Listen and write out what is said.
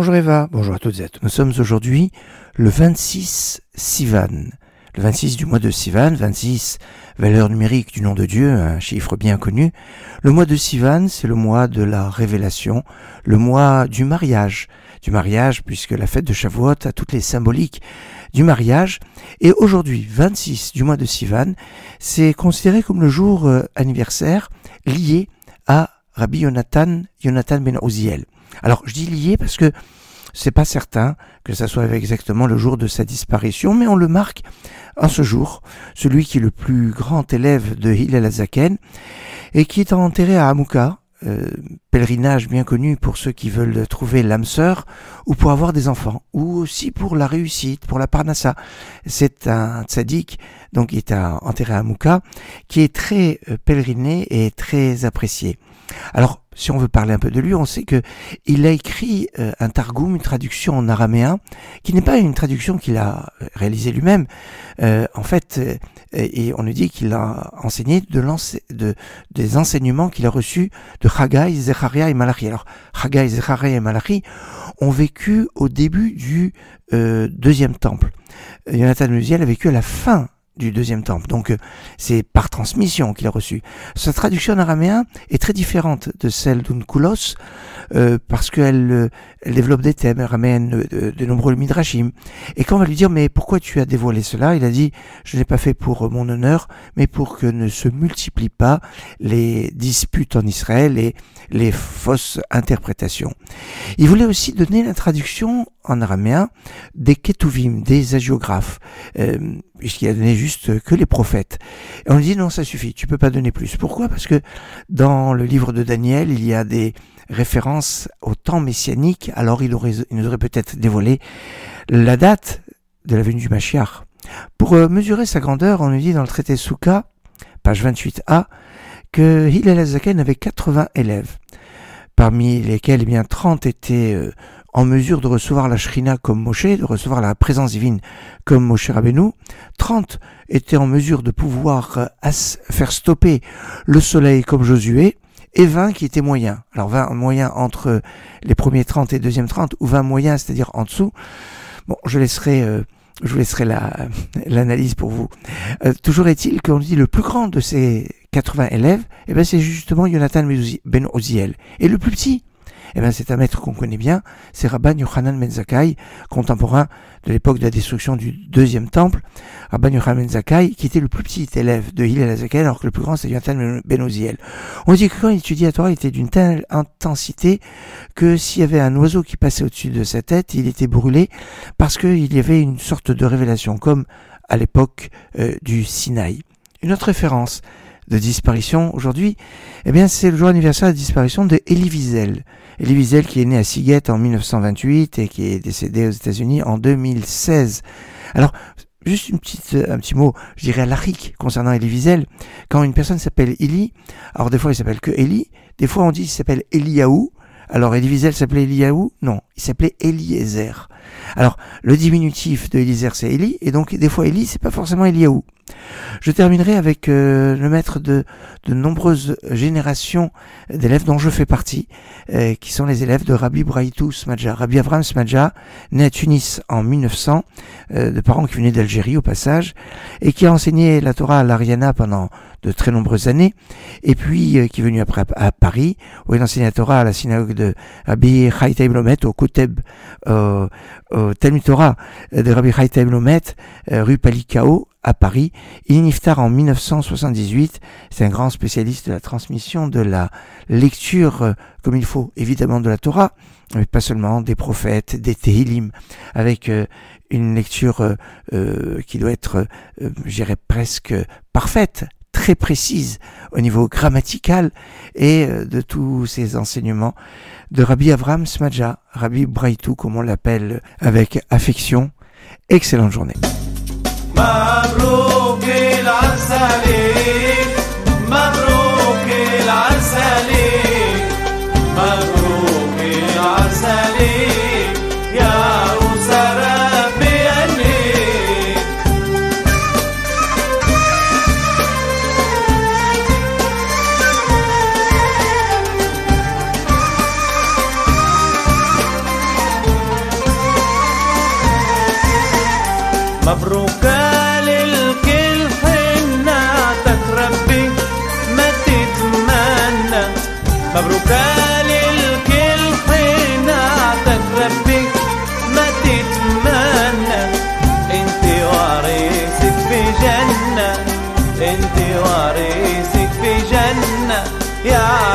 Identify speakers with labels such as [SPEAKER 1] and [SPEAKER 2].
[SPEAKER 1] Bonjour Eva, bonjour à toutes et à tous. Nous sommes aujourd'hui le 26 Sivan, le 26 du mois de Sivan, 26 valeur numérique du nom de Dieu, un chiffre bien connu. Le mois de Sivan, c'est le mois de la révélation, le mois du mariage puisque la fête de Shavuot a toutes les symboliques du mariage. Et aujourd'hui, 26 du mois de Sivan, c'est considéré comme le jour anniversaire lié à Rabbi Yonatan ben Oziel. Alors, je dis lié parce que c'est pas certain que ça soit exactement le jour de sa disparition, mais on le marque en ce jour, celui qui est le plus grand élève de Hillel HaZaken et qui est enterré à Hamouka, pèlerinage bien connu pour ceux qui veulent trouver l'âme sœur ou pour avoir des enfants, ou aussi pour la réussite, pour la parnassa. C'est un tzaddik, donc il est enterré à Hamouka, qui est très pèleriné et très apprécié. Alors, si on veut parler un peu de lui, on sait que il a écrit un targum, une traduction en araméen, qui n'est pas une traduction qu'il a réalisée lui-même. En fait, et on nous dit qu'il a enseigné des enseignements qu'il a reçus de Haggai, Zecharia et Malachi. Alors, Haggai, Zecharia et Malachi ont vécu au début du deuxième temple. Yonatan ben Uziel a vécu à la fin du deuxième temple. Donc, c'est par transmission qu'il a reçu. Sa traduction en araméen est très différente de celle d'Unkoulos parce qu'elle développe des thèmes, elle ramène de nombreux midrashim. Et quand on va lui dire, mais pourquoi tu as dévoilé cela? Il a dit, je ne l'ai pas fait pour mon honneur, mais pour que ne se multiplient pas les disputes en Israël et les fausses interprétations. Il voulait aussi donner la traduction en araméen des ketuvim, des hagiographes, puisqu'il a donné juste que les prophètes. Et on lui dit non, ça suffit, tu peux pas donner plus. Pourquoi? Parce que dans le livre de Daniel, il y a des références au temps messianique, alors il nous aurait peut-être dévoilé la date de la venue du Mashiach. Pour mesurer sa grandeur, on nous dit dans le traité Souka, page 28a, que Hillel HaZaken avait 80 élèves, parmi lesquels 30 étaient en mesure de recevoir la Shrina comme Moshe, de recevoir la présence divine comme Moshe Rabbeinu. 30 étaient en mesure de pouvoir faire stopper le soleil comme Josué, et 20 qui étaient moyens. Alors 20 moyens entre les premiers 30 et deuxième 30, ou 20 moyens, c'est-à-dire en dessous. Bon, je vous laisserai l'analyse pour vous. Toujours est-il qu'on dit le plus grand de ces 80 élèves, c'est justement Yonatan ben Oziel. Et le plus petit, c'est un maître qu'on connaît bien, c'est Rabban Yochanan ben Zakkai, contemporain de l'époque de la destruction du deuxième temple. Rabban Yochanan ben Zakkai, qui était le plus petit élève de Hillel HaZaken, alors que le plus grand c'est Yonatan ben Oziel. On dit que quand il étudiait la Torah, il était d'une telle intensité que s'il y avait un oiseau qui passait au-dessus de sa tête, il était brûlé parce qu'il y avait une sorte de révélation, comme à l'époque du Sinaï. Une autre référence de disparition aujourd'hui, c'est le jour anniversaire de la disparition de Elie Wiesel. Elie Wiesel qui est né à Seagate en 1928 et qui est décédé aux États-Unis en 2016. Alors, juste un petit mot, je dirais à l'arique concernant Elie Wiesel. Quand une personne s'appelle Elie, alors des fois il s'appelle que Elie, des fois on dit qu'il s'appelle Eliaou. Alors Elie Wiesel s'appelait Eliaou? Non, il s'appelait Eliezer. Alors, le diminutif de Eliezer c'est Eli, et donc des fois Eli c'est pas forcément Eliaou. Je terminerai avec le maître de nombreuses générations d'élèves dont je fais partie, qui sont les élèves de Rabbi Braitou Smadja. Rabbi Avram Smadja, né à Tunis en 1900, de parents qui venaient d'Algérie au passage, et qui a enseigné la Torah à l'Ariana pendant de très nombreuses années, et puis qui est venu après à Paris, où il enseignait la Torah à la synagogue de Rabbi Chai Taib Lomet, au Koteb, au Talmud Torah de Rabbi Chai Taib Lomet, rue Palikao, à Paris. Il est niftar en 1978. C'est un grand spécialiste de la transmission de la lecture comme il faut, évidemment de la Torah, mais pas seulement des prophètes, des Tehillim, avec une lecture qui doit être, je dirais, presque parfaite, très précise au niveau grammatical et de tous ces enseignements de Rabbi Avram Smadja, Rabbi Braitou, comme on l'appelle avec affection. Excellente journée.
[SPEAKER 2] مبروك العسلي مبروك العسلي مبروك العسلي يا أسرى بيني مبروكة للكل حناتك ربي ما تتمنى. مبروكة للكل حناتك ربي ما تتمنى. انت وارثك في جنة، انت وارثك في جنة يا